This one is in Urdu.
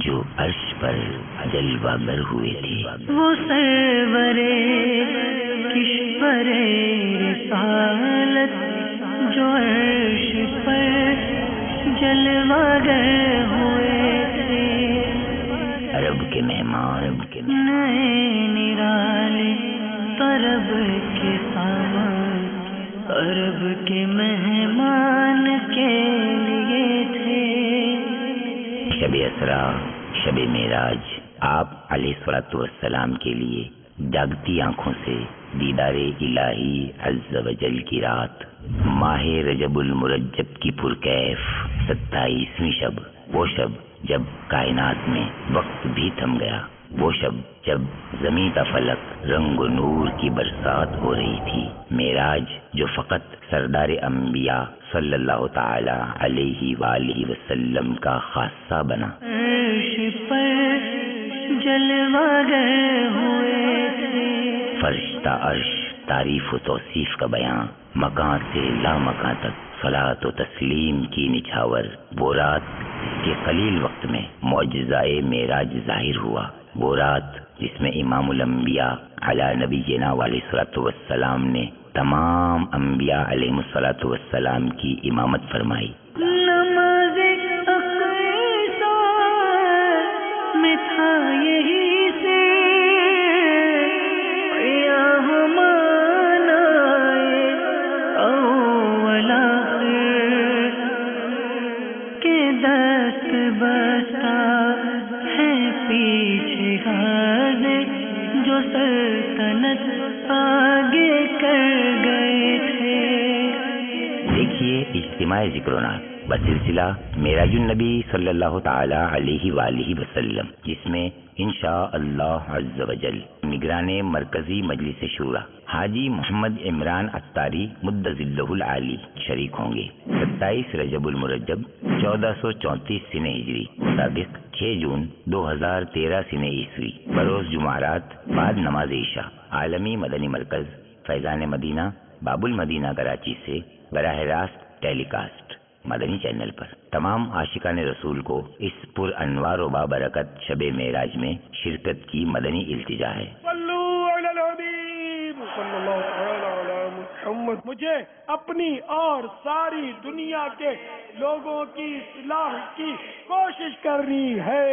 جو عرش پر جلوہ گر ہوئے تھے، وہ سرورے کشورے رسالت جو عرش پر جلوہ گر ہوئے تھے، عرب کے مہمان نئے نرالے طرب کے سامان عرب کے مہمان کے لیے تھے۔ شب اسرا، شب معراج، آپ علیہ الصلوۃ والسلام کے لیے جاگتی آنکھوں سے دیدار الہی عز و جل کی رات، ماہ رجب المرجب کی پرکیف 27ویں شب، وہ شب جب کائنات میں وقت بھی تھم گیا، وہ شب جب زمین کا فلک رنگ و نور کی برسات ہو رہی تھی، معراج جو فقط سردار انبیاء صلی اللہ تعالی علیہ وآلہ وسلم کا خاصہ بنا۔ عرش پر جلوہ گر ہوئے تھے، فرشتہ عرش تعریف و توصیف کا بیان، مکان سے لا مکان تک صلاۃ و تسلیم کی نچھاور، وہ رات کے قلیل وقت میں معجزہ معراج ظاہر ہوا، وہ رات جس میں امام الانبیاء علی نبینا علیہ الصلوۃ والسلام نے تمام انبیاء علیہ الصلوۃ والسلام کی امامت فرمائی۔ نماز اقصیٰ میں تھا یہی سے قیام منائے اول آخر کے دست بستہ ہے پیچھے حاضر جو سلطنت آگے کر گئے تھے۔ دیکھیے اجتماع ذکر و نات بسلسلہ معراج النبی صلی اللہ تعالی علیہ وآلہ وسلم، جس میں انشاء اللہ عز و جل نگران مرکزی مجلس شورا حاجی محمد عمران عطاری مد ظلہ العالی شریک ہوں گے۔ 27 رجب المرجب 1434 سنہ ہجری مطابق 6 جون 2013 سنہ عیسوی، بروز جمعرات بعد نماز عشاء، عالمی مدنی مرکز فیضان مدینہ باب المدینہ کراچی سے براہ راست ٹیلی کاسٹ مدنی چینل پر تمام عاشقان رسول کو اس پر انوار و بابرکت شب معراج میں شرکت کی مدنی التجا ہے۔ صلو علی الحبیب صلی اللہ تعالی علی محمد۔ مجھے اپنی اور ساری دنیا کے لوگوں کی اصلاح کی کوشش کرنی ہے۔